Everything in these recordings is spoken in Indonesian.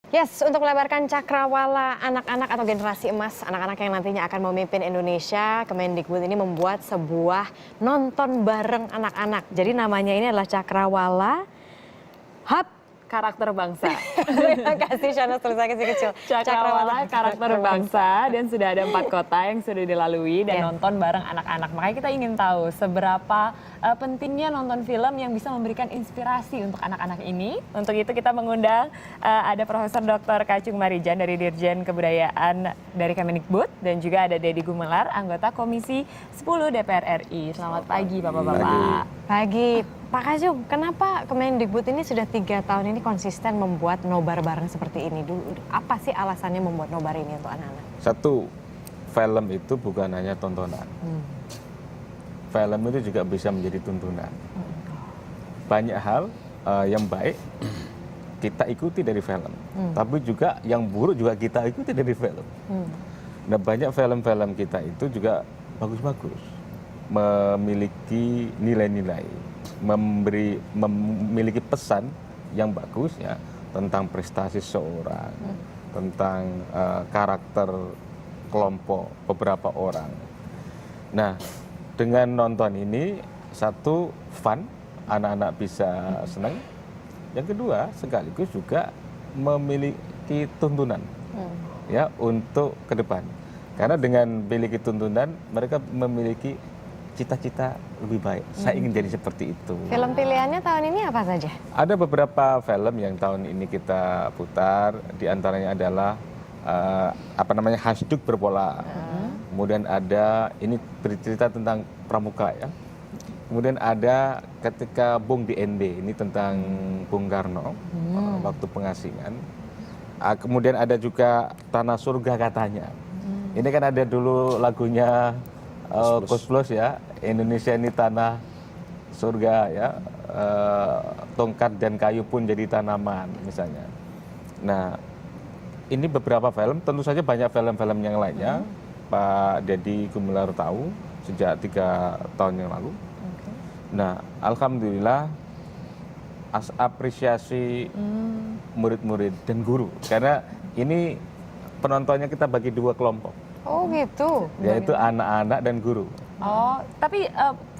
Yes, untuk melebarkan cakrawala anak-anak atau generasi emas, anak-anak yang nantinya akan memimpin Indonesia, Kemendikbud ini membuat sebuah nonton bareng anak-anak. Jadi namanya ini adalah Cakrawala Hub Karakter bangsa. Terima kasih Shana tulisannya si kecil. Cakrawala karakter bangsa, dan sudah ada 4 kota yang sudah dilalui dan Yeah. nonton bareng anak-anak. Makanya kita ingin tahu seberapa pentingnya nonton film yang bisa memberikan inspirasi untuk anak-anak ini. Untuk itu kita mengundang ada Profesor Dr. Kacung Marijan dari Dirjen Kebudayaan dari Kemendikbud, dan juga ada Deddy Gumelar, anggota Komisi 10 DPR RI. Selamat pagi Bapak-bapak. Pagi. Pak Kacung, kenapa Kemendikbud ini sudah 3 tahun ini konsisten membuat nobar bareng seperti ini? Dulu apa sih alasannya membuat nobar ini untuk anak-anak? Satu, film itu bukan hanya tontonan. Film itu juga bisa menjadi tuntunan. Banyak hal yang baik kita ikuti dari film, tapi juga yang buruk juga kita ikuti dari film. Nah, banyak film-film kita itu juga bagus-bagus, memiliki nilai-nilai, memiliki pesan yang bagus ya tentang prestasi seorang, tentang karakter kelompok beberapa orang. Nah, dengan nonton ini, satu, fun, anak-anak bisa senang. Yang kedua, sekaligus juga memiliki tuntunan ya untuk ke depan. Karena dengan memiliki tuntunan, mereka memiliki cita-cita lebih baik. Saya ingin jadi seperti itu. Film pilihannya tahun ini apa saja? Ada beberapa film yang tahun ini kita putar, di antaranya adalah Hasduk Berbola. Kemudian ada, ini bercerita tentang pramuka ya. Kemudian ada Ketika Bung di ND, ini tentang Bung Karno, waktu pengasingan. Kemudian ada juga Tanah Surga Katanya. Ini kan ada dulu lagunya Koes Plus ya, Indonesia ini tanah surga ya, tongkat dan kayu pun jadi tanaman misalnya. Nah, ini beberapa film, tentu saja banyak film-film yang lainnya. Pak Deddy Gumelar tahu sejak 3 tahun yang lalu. Nah, alhamdulillah apresiasi murid-murid dan guru, karena ini penontonnya kita bagi 2 kelompok. Oh gitu. Yaitu anak-anak dan guru. Oh, tapi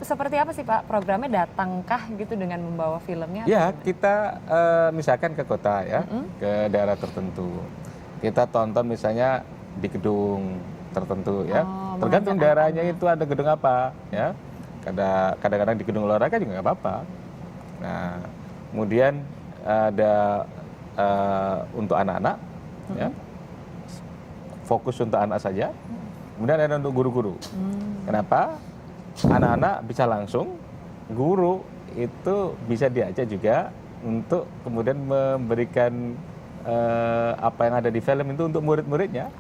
seperti apa sih Pak programnya, datangkah gitu dengan membawa filmnya? Ya, kita misalkan ke kota ya, ke daerah tertentu. Kita tonton misalnya di gedung tertentu ya. Tergantung daerahnya itu ada gedung apa ya. Kadang-kadang di gedung olahraga juga nggak apa-apa. Nah, kemudian ada untuk anak-anak ya. Fokus untuk anak saja. Kemudian ada untuk guru-guru. Kenapa? Anak-anak bisa langsung, guru itu bisa diajak juga untuk kemudian memberikan apa yang ada di film itu untuk murid-muridnya.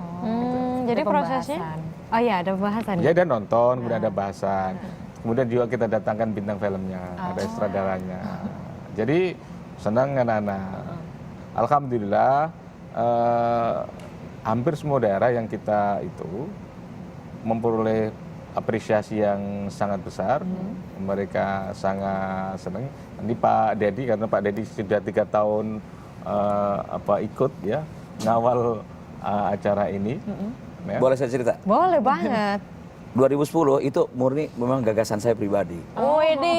Jadi prosesnya? Oh iya, ada pembahasan. Jadi ada nonton, kemudian ada bahasan. Kemudian juga kita datangkan bintang filmnya, ada sutradaranya. Jadi senang anak-anak. Alhamdulillah hampir semua daerah yang kita itu memperoleh apresiasi yang sangat besar. Mereka sangat senang. Ini Pak Deddy, karena Pak Deddy sudah 3 tahun ikut ya ngawal acara ini. Ya. Boleh saya cerita? Boleh banget. 2010 itu murni memang gagasan saya pribadi. Oh ini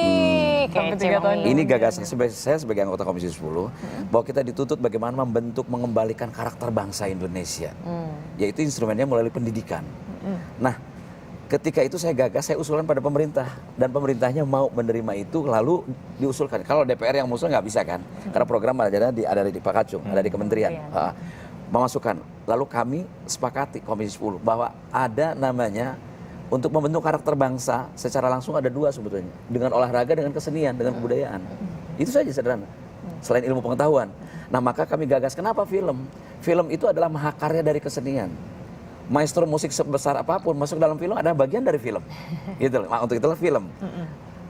Sampai 3 tahun. Ini gagasan saya sebagai anggota Komisi 10 bahwa kita dituntut bagaimana mengembalikan karakter bangsa Indonesia. Yaitu instrumennya melalui pendidikan. Nah, ketika itu saya gagas, saya usulkan pada pemerintah, dan pemerintahnya mau menerima itu lalu diusulkan. Kalau DPR yang mengusul nggak bisa kan? Karena program ada di Pak Kacung, ada di kementerian. Memasukkan. Lalu kami sepakati Komisi 10 bahwa ada namanya untuk membentuk karakter bangsa secara langsung ada 2 sebetulnya. Dengan olahraga, dengan kesenian, dengan kebudayaan. Itu saja sederhana. Selain ilmu pengetahuan. Nah, maka kami gagas, kenapa film? Film itu adalah mahakarya dari kesenian. Maestro musik sebesar apapun masuk dalam film adalah bagian dari film. Gitu loh. Untuk itulah film.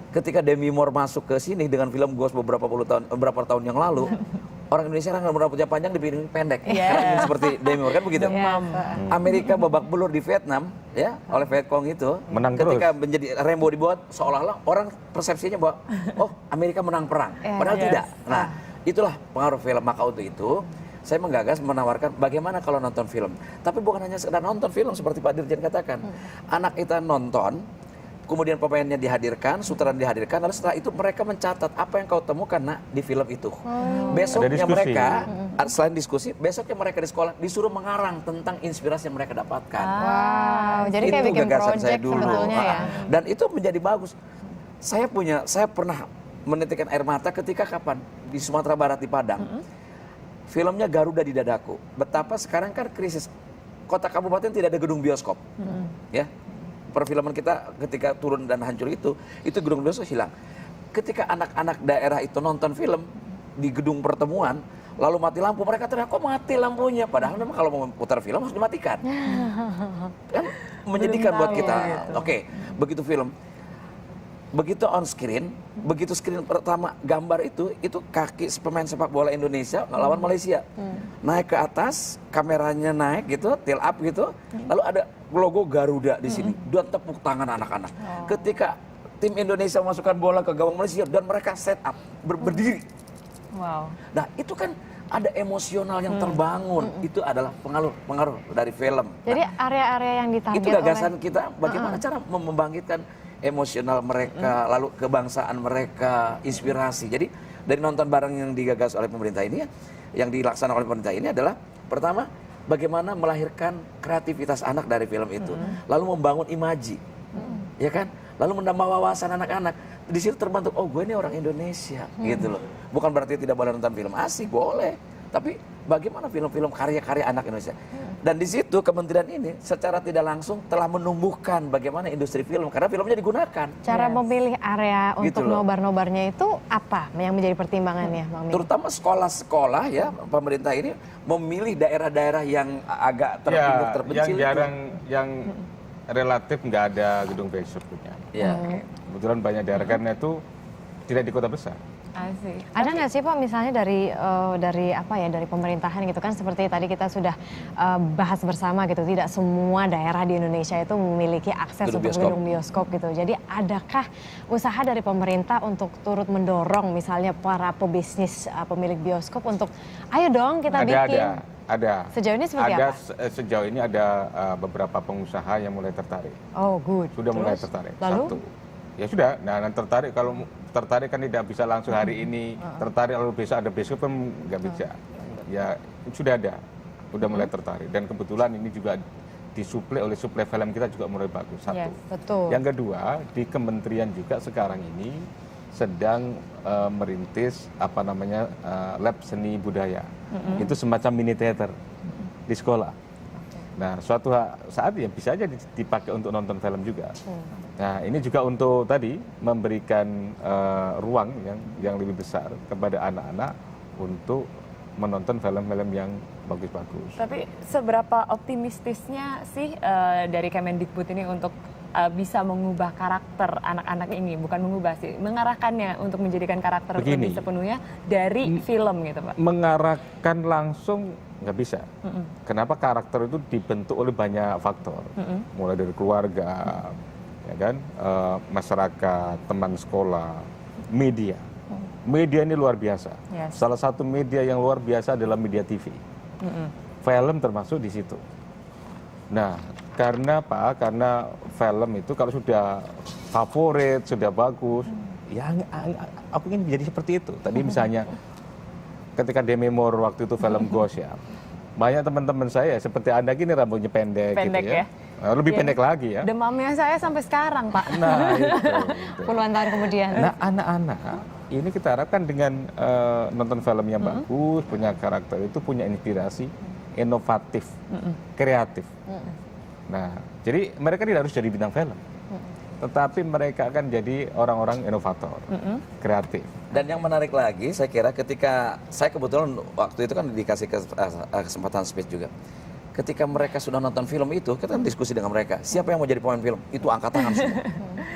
Ketika Demi Moore masuk ke sini dengan film Ghost beberapa tahun yang lalu, orang Indonesia kan rambutnya panjang dipilih pendek. Karena ingin seperti Demi Moore kan begitu. Amerika babak belur di Vietnam ya oleh Vietcong itu. Menang ketika terus. menjadi Rambo dibuat seolah-olah orang persepsinya bahwa Amerika menang perang. Padahal tidak. Nah, itulah pengaruh film. Maka untuk itu saya menggagas menawarkan bagaimana kalau nonton film. Tapi bukan hanya sekedar nonton film seperti Pak Dirjen katakan. Anak kita nonton, kemudian pemainnya dihadirkan, sutradara dihadirkan, lalu setelah itu mereka mencatat apa yang kau temukan nak di film itu. Besoknya Ada diskusi. mereka, selain diskusi, besoknya mereka di sekolah disuruh mengarang tentang inspirasi yang mereka dapatkan. Wow, jadi kayak Itu bikin gagasan saya project dulu. sebetulnya ya. Dan itu menjadi bagus. Saya pernah menitikkan air mata ketika kapan di Sumatera Barat di Padang. Filmnya Garuda di Dadaku. Betapa sekarang kan krisis kota kabupaten tidak ada gedung bioskop. Ya. Perfilman kita ketika turun dan hancur itu gedung bioskop hilang. Ketika anak-anak daerah itu nonton film di gedung pertemuan, lalu mati lampu, mereka teriak, kok mati lampunya? Padahal memang kalau mau putar film harus dimatikan. Kan menyedihkan buat kita. Oke, begitu film. Begitu on screen, begitu screen pertama gambar itu kaki pemain sepak bola Indonesia ngelawan Malaysia. Naik ke atas, kameranya naik gitu, tilt up gitu, lalu ada logo Garuda di sini, dan tepuk tangan anak-anak. Ketika tim Indonesia masukkan bola ke gawang Malaysia dan mereka set up, berdiri. Wow. Nah itu kan ada emosional yang terbangun, itu adalah pengaruh dari film. Jadi area-area yang ditarget Itu gagasan kita, bagaimana cara membangkitkan emosional mereka, lalu kebangsaan mereka, inspirasi. Jadi dari nonton bareng yang digagas oleh pemerintah ini, yang dilaksanakan oleh pemerintah ini adalah pertama, bagaimana melahirkan kreativitas anak dari film itu, lalu membangun imaji, ya kan, lalu menambah wawasan anak-anak. Di situ terbentuk, oh gue ini orang Indonesia, gitu loh. Bukan berarti tidak boleh nonton film asing, boleh. Tapi bagaimana film-film karya-karya anak Indonesia. Dan di situ kementerian ini secara tidak langsung telah menumbuhkan bagaimana industri film, karena filmnya digunakan. Cara memilih area Gitu untuk loh. nobar-nobarnya itu apa yang menjadi pertimbangannya, Bang Mi? Terutama sekolah-sekolah ya, pemerintah ini memilih daerah-daerah yang agak terpinggir, terpencil. yang relatif nggak ada gedung bioskop punya. Ya. Kebetulan banyak daerah karena itu tidak di kota besar. Asik. Ada nggak sih Pak misalnya dari apa ya, dari pemerintahan gitu kan, seperti tadi kita sudah bahas bersama gitu, tidak semua daerah di Indonesia itu memiliki akses Gedung untuk bioskop. gedung bioskop gitu. Jadi adakah usaha dari pemerintah untuk turut mendorong misalnya para pebisnis pemilik bioskop untuk ayo dong kita bikin? Ada. Sejauh ini seperti apa? Sejauh ini ada beberapa pengusaha yang mulai tertarik. Oh good. Sudah mulai Terus? tertarik. Lalu? Satu. Ya sudah, nah tertarik, kalau tertarik kan tidak bisa langsung hari ini, tertarik lalu besok ada besok kan nggak bisa. Ya sudah ada, udah mulai tertarik, dan kebetulan ini juga disuplai oleh suplai film kita juga mulai bagus. Satu. Yes, betul. Yang kedua, di kementerian juga sekarang ini sedang merintis apa namanya lab seni budaya. Itu semacam mini teater di sekolah. Nah, suatu saat ya bisa aja dipakai untuk nonton film juga. Nah, ini juga untuk tadi memberikan ruang yang lebih besar kepada anak-anak untuk menonton film-film yang bagus-bagus. Tapi seberapa optimistisnya sih dari Kemendikbud ini untuk bisa mengubah karakter anak-anak ini, bukan mengubah sih, mengarahkannya untuk menjadikan karakter lebih sepenuhnya dari film gitu Pak? Mengarahkan langsung nggak bisa. Kenapa? Karakter itu dibentuk oleh banyak faktor, mulai dari keluarga, ya kan, masyarakat, teman sekolah, media. Media ini luar biasa. Yes. Salah satu media yang luar biasa adalah media TV. Film termasuk di situ. Nah, karena apa? Karena film itu kalau sudah favorit, sudah bagus, ya aku ingin jadi seperti itu. Tadi misalnya ketika Demi Moore waktu itu film Ghost ya, banyak teman-teman saya seperti Anda gini rambutnya pendek gitu ya. Lebih pendek lagi ya. Demamnya saya sampai sekarang Pak. Nah itu. Puluhan tahun kemudian. Nah anak-anak ini kita harapkan dengan nonton film yang bagus, punya karakter itu, punya inspirasi, inovatif, kreatif. Nah jadi mereka tidak harus jadi bintang film, tetapi mereka akan jadi orang-orang inovator, kreatif. Dan yang menarik lagi, saya kira ketika saya kebetulan waktu itu kan dikasih kesempatan speech juga. Ketika mereka sudah nonton film itu, kita kan diskusi dengan mereka. Siapa yang mau jadi pemain film? Itu angkat tangan semua.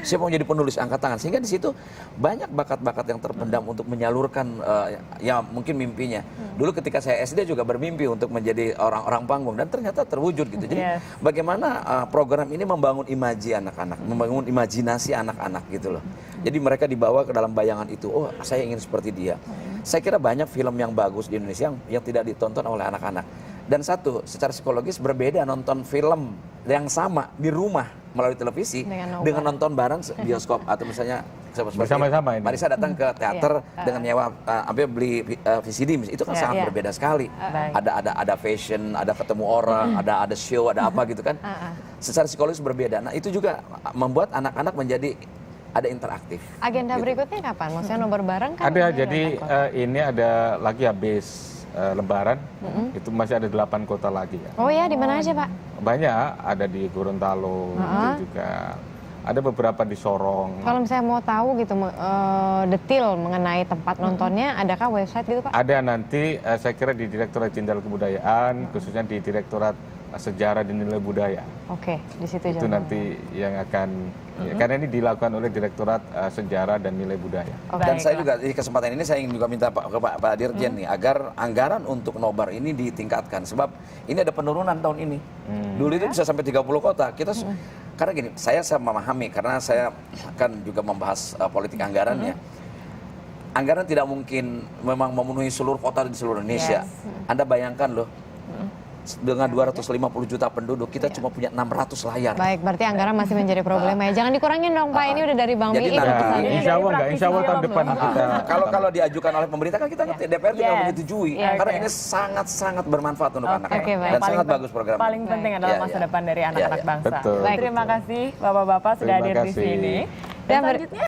Siapa yang mau jadi penulis? Angkat tangan. Sehingga di situ banyak bakat-bakat yang terpendam untuk menyalurkan ya mungkin mimpinya. Dulu ketika saya SD juga bermimpi untuk menjadi orang-orang panggung dan ternyata terwujud gitu. Jadi bagaimana program ini membangun imaji anak-anak, membangun imajinasi anak-anak gitu loh. Jadi mereka dibawa ke dalam bayangan itu. Oh, saya ingin seperti dia. Saya kira banyak film yang bagus di Indonesia yang tidak ditonton oleh anak-anak. Dan satu, secara psikologis berbeda nonton film yang sama di rumah melalui televisi dengan nonton bareng bioskop atau misalnya Bersama-sama ini. Marisa datang ke teater dengan nyewa sampai beli VCD, itu kan sangat berbeda sekali. Ada fashion, ada ketemu orang, ada show, ada apa gitu kan. Secara psikologis berbeda. Nah itu juga membuat anak-anak menjadi ada interaktif. Agenda berikutnya kapan? Maksudnya nobar bareng kan? Ada, jadi ini ada lagi habis Lebaran, itu masih ada 8 kota lagi ya. Oh ya, di mana aja Pak? Banyak, ada di Gorontalo, itu juga ada beberapa di Sorong. Kalau misalnya mau tahu gitu detail mengenai tempat nontonnya, adakah website gitu Pak? Ada nanti, saya kira di Direktorat Jenderal Kebudayaan, khususnya di Direktorat Sejarah dan Nilai Budaya. Oke, di situ Itu nanti yang akan, karena ini dilakukan oleh Direktorat Sejarah dan Nilai Budaya. Dan saya juga di kesempatan ini saya ingin juga minta ke Pak Dirjen nih agar anggaran untuk nobar ini ditingkatkan sebab ini ada penurunan tahun ini. Dulu itu bisa sampai 30 kota. Kita karena gini, saya memahami karena saya akan juga membahas politik anggarannya. Anggaran tidak mungkin memang memenuhi seluruh kota di seluruh Indonesia. Anda bayangkan loh. Dengan 250 juta penduduk, kita cuma punya 600 layar. Baik, berarti anggaran masih menjadi problema ya. Jangan dikurangin dong Pak, ini udah dari Bang Jadi Miin. Insya Allah tahun depan kita. Kalau diajukan oleh pemerintah kan kita ngerti, DPR tidak menyetujui. Karena ini sangat-sangat bermanfaat untuk anak-anak. Dan sangat bagus program. Paling penting adalah masa depan dari anak-anak bangsa. Betul. Terima kasih Bapak-bapak sudah hadir di sini. Dan selanjutnya